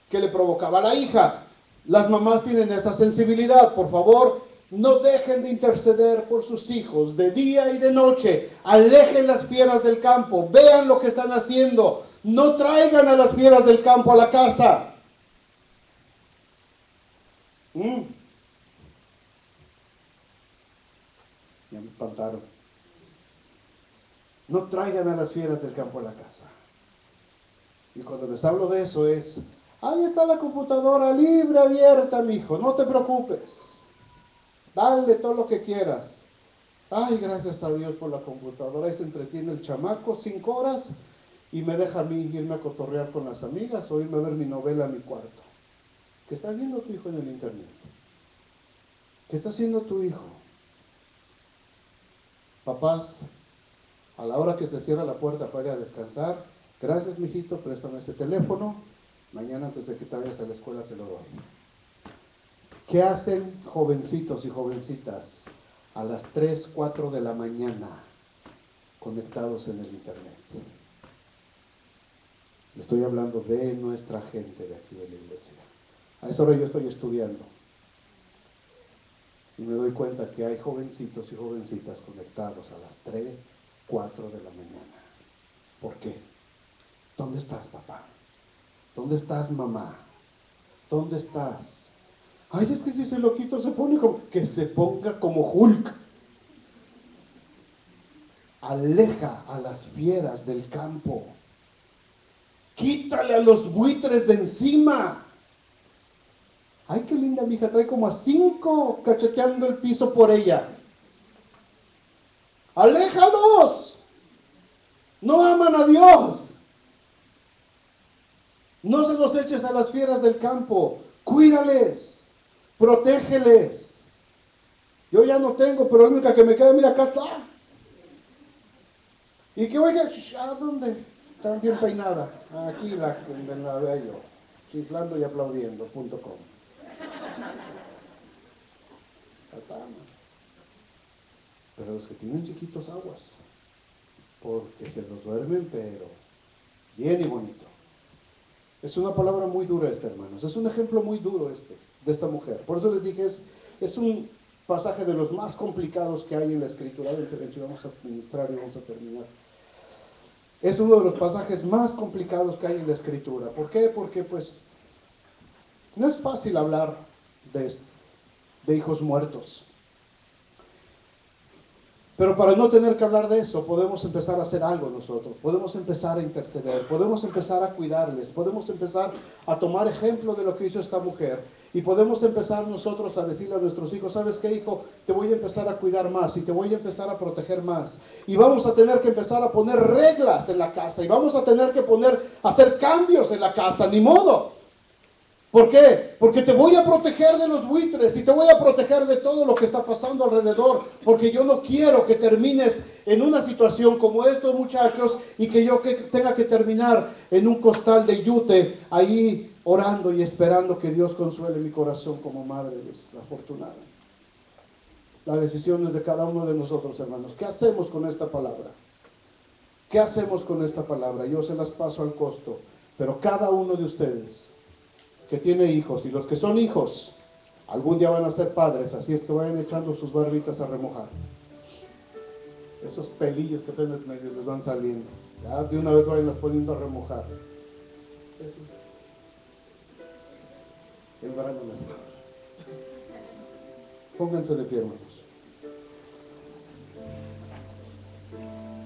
que le provocaba a la hija. Las mamás tienen esa sensibilidad. Por favor, no dejen de interceder por sus hijos de día y de noche. Alejen las fieras del campo. Vean lo que están haciendo. No traigan a las fieras del campo a la casa. Ya me espantaron. No traigan a las fieras del campo a la casa. Y cuando les hablo de eso es, ahí está la computadora libre, abierta, mijo, no te preocupes. Dale todo lo que quieras. Ay, gracias a Dios por la computadora. Ahí se entretiene el chamaco 5 horas y me deja a mí irme a cotorrear con las amigas o irme a ver mi novela a mi cuarto. ¿Qué está viendo tu hijo en el internet? ¿Qué está haciendo tu hijo? Papás, a la hora que se cierra la puerta para ir a descansar, gracias, mijito, préstame ese teléfono. Mañana antes de que te vayas a la escuela te lo doy. ¿Qué hacen jovencitos y jovencitas a las 3, 4 de la mañana conectados en el internet? Estoy hablando de nuestra gente de aquí de la iglesia. A esa hora yo estoy estudiando. Y me doy cuenta que hay jovencitos y jovencitas conectados a las 3, 4 de la mañana. ¿Por qué? ¿Dónde estás, papá? ¿Dónde estás, mamá? ¿Dónde estás? Ay, es que si ese loquito se pone como... Que se ponga como Hulk. Aleja a las fieras del campo. Quítale a los buitres de encima. Ay, qué linda mi hija, trae como a 5 cacheteando el piso por ella. ¡Aléjalos! No aman a Dios. No se los eches a las fieras del campo. Cuídales, protégeles. Yo ya no tengo, pero la única que me queda, mira, acá está. Y que oiga, ¿a dónde? Está bien peinada. Aquí la veo yo, chiflando y aplaudiendo.com. Está. Pero los que tienen chiquitos aguas, porque se los duermen, pero bien y bonito. Es una palabra muy dura esta, hermanos. Es un ejemplo muy duro de esta mujer. Por eso les dije, es un pasaje de los más complicados que hay en la Escritura. Vamos a administrar y vamos a terminar. Es uno de los pasajes más complicados que hay en la Escritura. ¿Por qué? Porque pues no es fácil hablar de hijos muertos. Pero para no tener que hablar de eso, podemos empezar a hacer algo nosotros. Podemos empezar a interceder, podemos empezar a cuidarles, podemos empezar a tomar ejemplo de lo que hizo esta mujer. Y podemos empezar nosotros a decirle a nuestros hijos, ¿sabes qué, hijo? Te voy a empezar a cuidar más y te voy a empezar a proteger más. Y vamos a tener que empezar a poner reglas en la casa y vamos a tener que hacer cambios en la casa, ni modo. ¿Por qué? Porque te voy a proteger de los buitres y te voy a proteger de todo lo que está pasando alrededor, porque yo no quiero que termines en una situación como estos muchachos y que yo tenga que terminar en un costal de yute ahí orando y esperando que Dios consuele mi corazón como madre desafortunada. La decisión es de cada uno de nosotros, hermanos. ¿Qué hacemos con esta palabra? ¿Qué hacemos con esta palabra? Yo se las paso al costo, pero cada uno de ustedes que tiene hijos y los que son hijos algún día van a ser padres, así es que vayan echando sus barbitas a remojar. Esos pelillos que traen en medio les van saliendo, ya de una vez vayan las poniendo a remojar. El verano les va. Pónganse de pie, hermanos.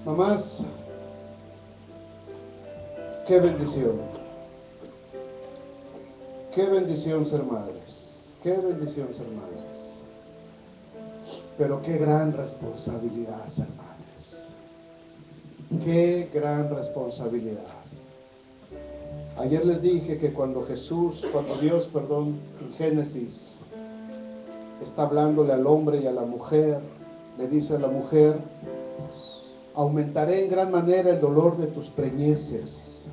Mamás, qué bendición. Qué bendición ser madres, qué bendición ser madres, pero qué gran responsabilidad ser madres, qué gran responsabilidad. Ayer les dije que cuando Dios, en Génesis, está hablándole al hombre y a la mujer, le dice a la mujer, Aumentaré en gran manera el dolor de tus preñeces,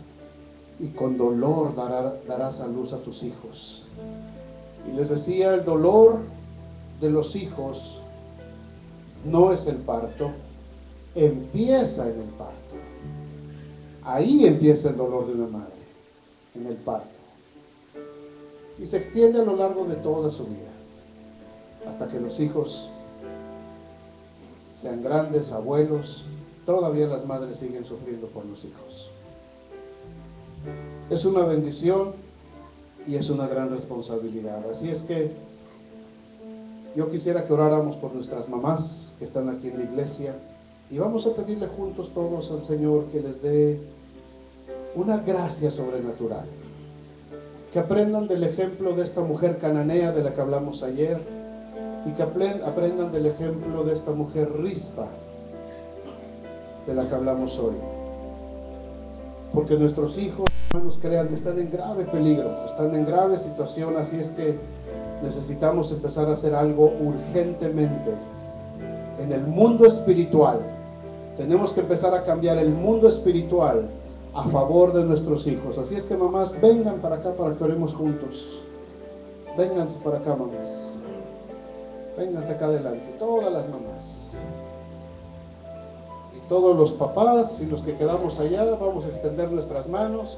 y con dolor darás a luz a tus hijos. Y les decía, el dolor de los hijos no es el parto, empieza en el parto. Ahí empieza el dolor de una madre, en el parto. Y se extiende a lo largo de toda su vida, hasta que los hijos sean grandes, abuelos. Todavía las madres siguen sufriendo por los hijos. Es una bendición y es una gran responsabilidad. Así es que yo quisiera que oráramos por nuestras mamás que están aquí en la iglesia, y vamos a pedirle juntos todos al Señor que les dé una gracia sobrenatural, que aprendan del ejemplo de esta mujer cananea de la que hablamos ayer, y que aprendan del ejemplo de esta mujer Rispa de la que hablamos hoy. Porque nuestros hijos, hermanos, créanme, están en grave peligro, están en grave situación. Así es que necesitamos empezar a hacer algo urgentemente en el mundo espiritual. Tenemos que empezar a cambiar el mundo espiritual a favor de nuestros hijos. Así es que, mamás, vengan para acá para que oremos juntos. Vénganse para acá, mamás. Vénganse acá adelante, todas las mamás. Y todos los papás y los que quedamos allá, vamos a extender nuestras manos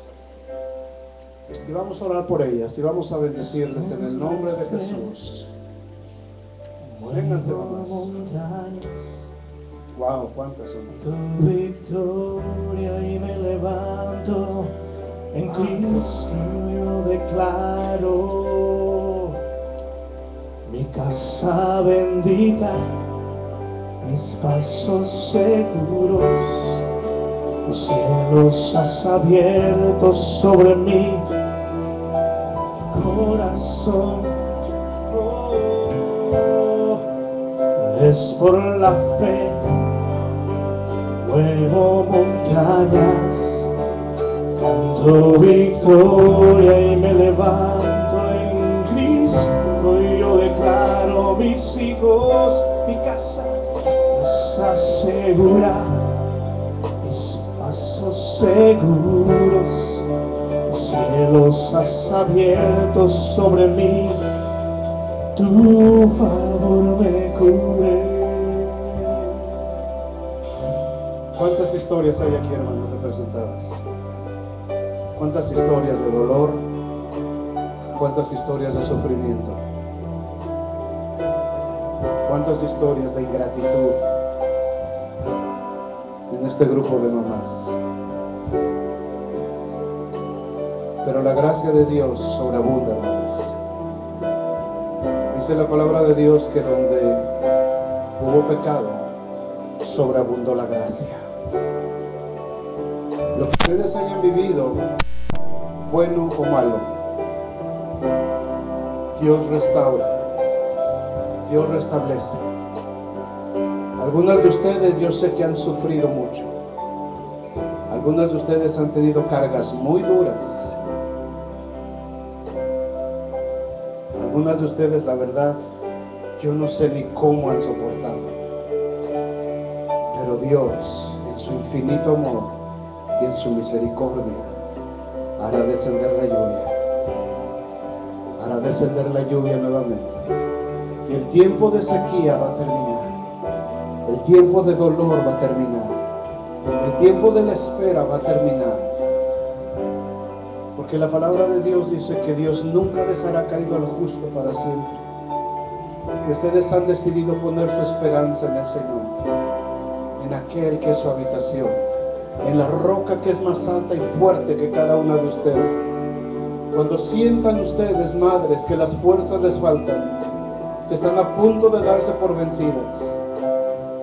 y vamos a orar por ellas y vamos a bendecirles en el nombre de Jesús. Vénganse, mamás. Wow, cuántas son. Tu victoria y me levanto en Cristo. Yo declaro mi casa bendita, mis pasos seguros, los cielos has abierto sobre mi corazón. Es por la fe, muevo montañas, canto victoria y me levanto en Cristo. Y yo declaro mis hijos, mi casa segura, mis pasos seguros, los cielos has abierto sobre mí, tu favor me cubre. ¿Cuántas historias hay aquí, hermanos, representadas? ¿Cuántas historias de dolor? ¿Cuántas historias de sufrimiento? ¿Cuántas historias de ingratitud en este grupo de mamás? Pero la gracia de Dios sobreabunda, hermanas. Dice la palabra de Dios que donde hubo pecado, sobreabundó la gracia. Lo que ustedes hayan vivido, bueno o malo, Dios restaura, Dios restablece. Algunas de ustedes yo sé que han sufrido mucho. Algunas de ustedes han tenido cargas muy duras. Algunas de ustedes, la verdad, yo no sé ni cómo han soportado. Pero Dios, en su infinito amor y en su misericordia, hará descender la lluvia. Hará descender la lluvia nuevamente. Y el tiempo de sequía va a terminar. El tiempo de dolor va a terminar. El tiempo de la espera va a terminar. Porque la palabra de Dios dice que Dios nunca dejará caído al justo para siempre. Y ustedes han decidido poner su esperanza en el Señor, en aquel que es su habitación, en la roca que es más alta y fuerte que cada una de ustedes. Cuando sientan ustedes, madres, que las fuerzas les faltan, que están a punto de darse por vencidas,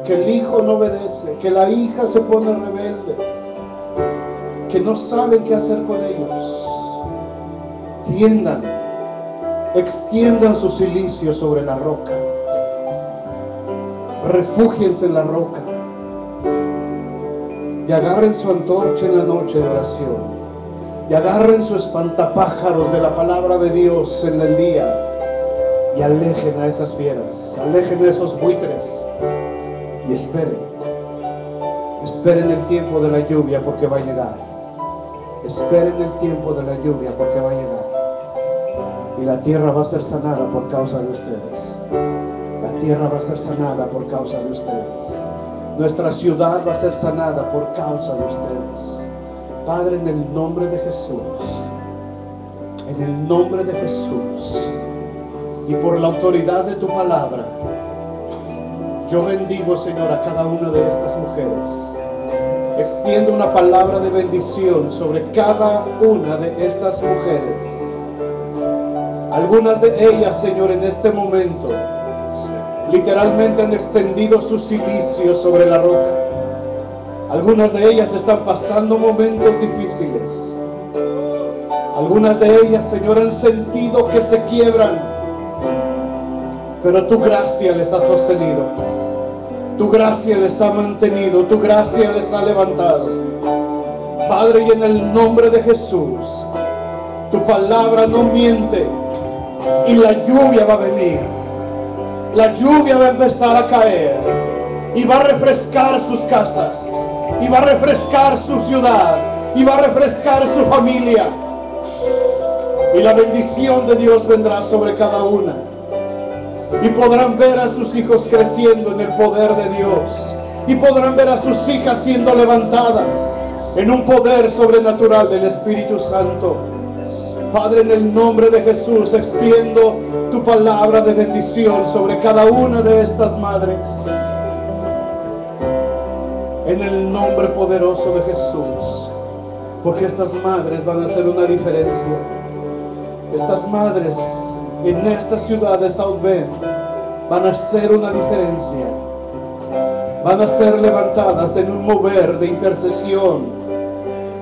que el hijo no obedece, que la hija se pone rebelde, que no saben qué hacer con ellos, extiendan su cilicio sobre la roca, refúgiense en la roca y agarren su antorcha en la noche de oración y agarren su espantapájaros de la palabra de Dios en el día y alejen a esas fieras, alejen a esos buitres y esperen Esperen el tiempo de la lluvia porque va a llegar. Esperen el tiempo de la lluvia porque va a llegar. Y la tierra va a ser sanada por causa de ustedes. La tierra va a ser sanada por causa de ustedes. Nuestra ciudad va a ser sanada por causa de ustedes. Padre, en el nombre de Jesús, en el nombre de Jesús y por la autoridad de tu palabra, yo bendigo, Señor, a cada una de estas mujeres. Extiendo una palabra de bendición sobre cada una de estas mujeres. Algunas de ellas, Señor, en este momento literalmente han extendido su cilicio sobre la roca. Algunas de ellas están pasando momentos difíciles. Algunas de ellas, Señor, han sentido que se quiebran, pero tu gracia les ha sostenido. Tu gracia les ha mantenido. Tu gracia les ha levantado. Padre, y en el nombre de Jesús, tu palabra no miente. Y la lluvia va a venir. La lluvia va a empezar a caer. Y va a refrescar sus casas. Y va a refrescar su ciudad. Y va a refrescar su familia. Y la bendición de Dios vendrá sobre cada una. Y podrán ver a sus hijos creciendo en el poder de Dios. Y podrán ver a sus hijas siendo levantadas en un poder sobrenatural del Espíritu Santo. Padre, en el nombre de Jesús, extiendo tu palabra de bendición sobre cada una de estas madres. En el nombre poderoso de Jesús. Porque estas madres van a hacer una diferencia. Estas madres en esta ciudad de South Bend van a hacer una diferencia. Van a ser levantadas en un mover de intercesión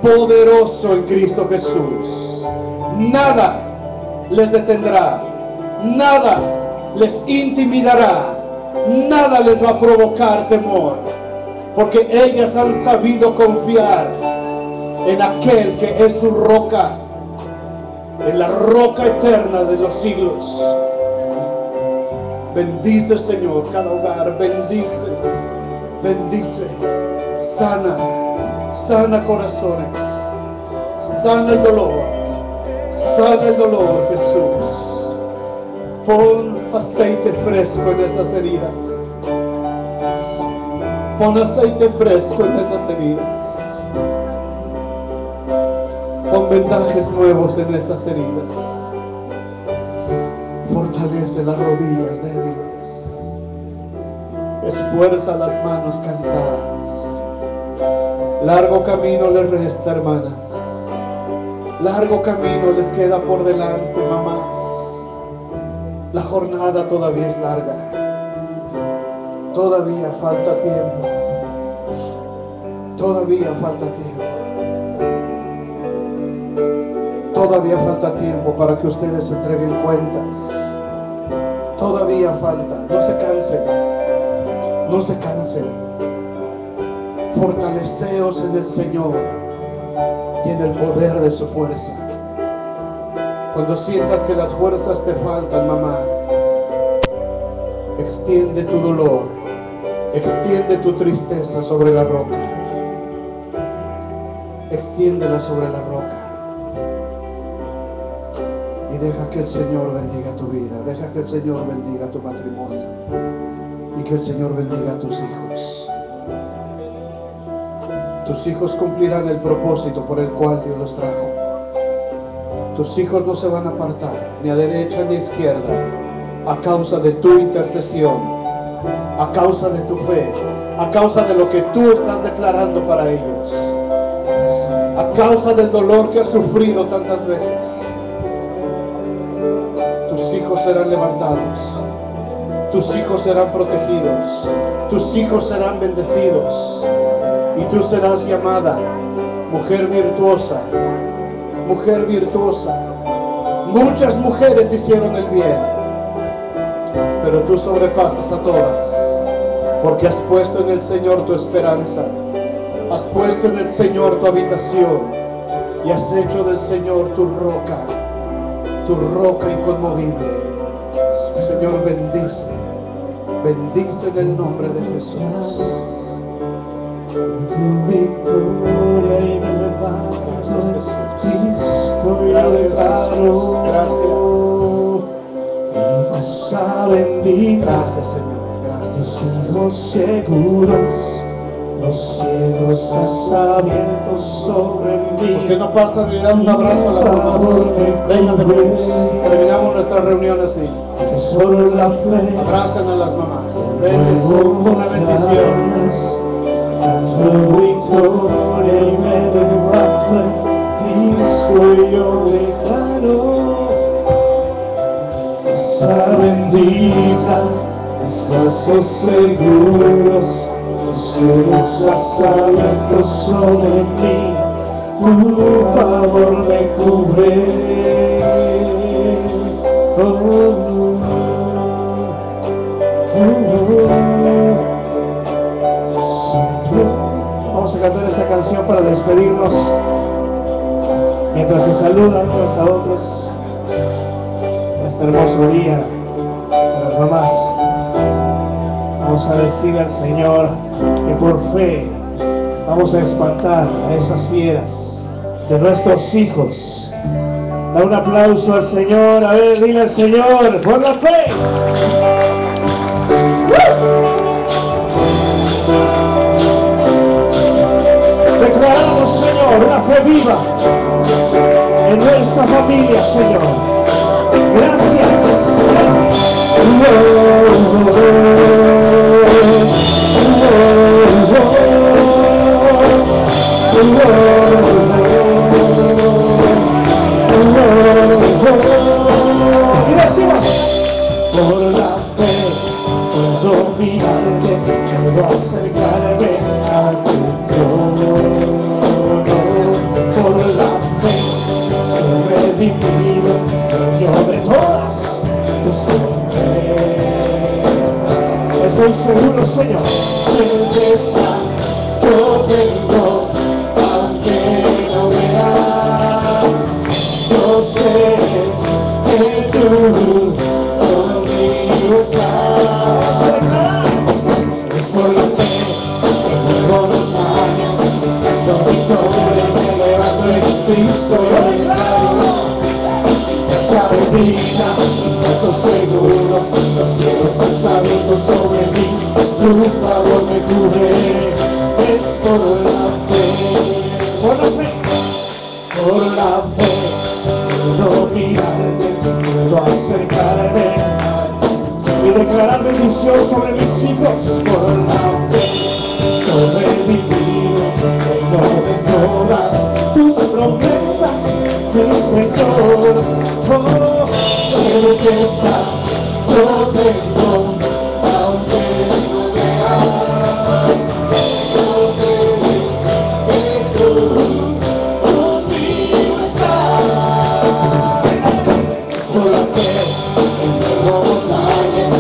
poderoso en Cristo Jesús. Nada les detendrá, nada les intimidará, nada les va a provocar temor, porque ellas han sabido confiar en aquel que es su roca, en la roca eterna de los siglos. Bendice, Señor, cada hogar. Bendice, bendice. Sana, sana corazones. Sana el dolor. Sana el dolor, Jesús. Pon aceite fresco en esas heridas. Pon aceite fresco en esas heridas. Pon vendajes nuevos en esas heridas. Fortalece las rodillas débiles. Esfuerza las manos cansadas. Largo camino les resta, hermanas. Largo camino les queda por delante, mamás. La jornada todavía es larga. Todavía falta tiempo. Todavía falta tiempo. Todavía falta tiempo para que ustedes entreguen cuentas. Todavía falta. No se cansen. No se cansen. Fortaleceos en el Señor y en el poder de su fuerza. Cuando sientas que las fuerzas te faltan, mamá, extiende tu dolor, extiende tu tristeza sobre la roca. Extiéndela sobre la roca. Y deja que el Señor bendiga tu vida. Deja que el Señor bendiga tu matrimonio. Y que el Señor bendiga a tus hijos. Tus hijos cumplirán el propósito por el cual Dios los trajo. Tus hijos no se van a apartar ni a derecha ni a izquierda a causa de tu intercesión, a causa de tu fe, a causa de lo que tú estás declarando para ellos, a causa del dolor que has sufrido tantas veces. Tus hijos serán levantados. Tus hijos serán protegidos. Tus hijos serán bendecidos. Y tú serás llamada mujer virtuosa. Mujer virtuosa. Muchas mujeres hicieron el bien, pero tú sobrepasas a todas, porque has puesto en el Señor tu esperanza. Has puesto en el Señor tu habitación y has hecho del Señor tu roca inconmovible. Señor, bendice en el nombre de Jesús. tu victoria y me levanto. Gracias, Jesús. Cristo yo Gracias, declaro. Jesús. Gracias. Mi casa bendita. Gracias, Señor. Gracias. Mis hijos seguros, los cielos has abierto sobre mí. ¿Por qué no pasas y das un abrazo a las mamás? Vengan, hermanos. Terminamos nuestra reunión así. Es por la fe. Abracen a las mamás. Denles una bendición. Canto victoria y me levanto en Cristo yo declaro. Casa bendita, mis brazos seguros, los cielos has abierto sobre mí, tu favor me cubre. Oh, vamos a cantar esta canción para despedirnos mientras se saludan unos a otros. Este hermoso día de las mamás, vamos a decirle al Señor que por fe vamos a espantar a esas fieras de nuestros hijos. Da un aplauso al Señor. A ver, dile al Señor, por la fe. Declaramos, Señor, una fe viva en nuestra familia, Señor. Gracias, gracias. Y decimos, por la fe puedo mirarte, puedo acercarme a tu trono. Por la fe soy redimido, dueño de todas tus promesas. Estoy seguro, Señor, certeza yo tengo, aunque no vea. Yo sé que tú conmigo estás. Es por la fe que muevo montañas, canto victoria y me levanto en Cristo yo declaro. Casa bendita, mis pasos seguros, los cielos has abierto sobre mí, tu favor me cubre. Es por la fe, por la fe, por la fe. Puedo mirarte, puedo acercarme y declarar bendición sobre mis hijos. Por la fe soy redimido, tengo de todas tus promesas, mi Señor. Oh, certeza yo tengo, aunque no vea. Yo sé que tú conmigo estás. Es por la fe en nuevo montañas,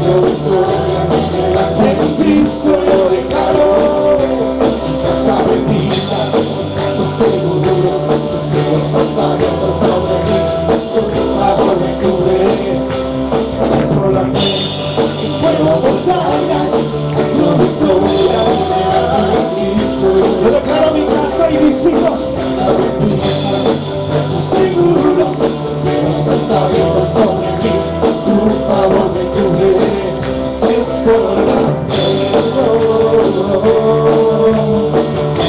yo victoria me levanto en Cristo yo declaro. Casa bendita, pasos seguros, los cielos has abierto sobre mí, tu favor me cubre. Es por la fe en nuevo montañas, yo victoria me levanto en Cristo yo declaro mi casa y mis hijos. Casa bendita, pasos seguros, los has abierto sobre mí, tu favor me cubre. Es por la fe.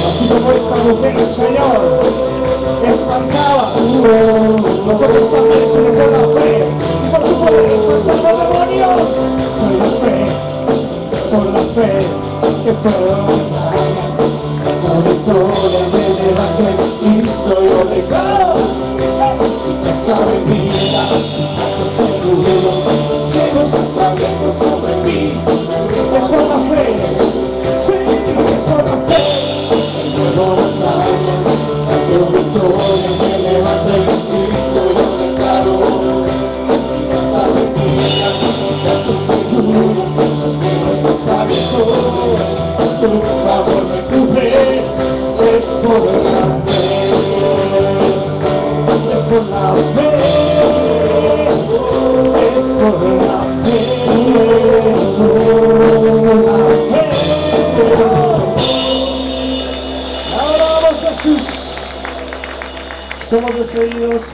Así como esta mujer, el Señor espantaba, nosotros también se le fue la fe, y por tu poder espantar los demonios. Soy la fe, es por la fe que puedo montañas, la victoria me levanto en Cristo yo declaro. Mi casa bendita, mis pasos seguros, los cielos has abierto sobre mí. Es por la fe, sí, es por la fe. En nuevo montañas, canto victoria me levanto en Cristo yo declaro. Mi casa bendita, mis pasos seguros, los cielos has abierto, tu favor me cubre. Es por la fe. Es por la fe, es por la fe. Somos despedidos.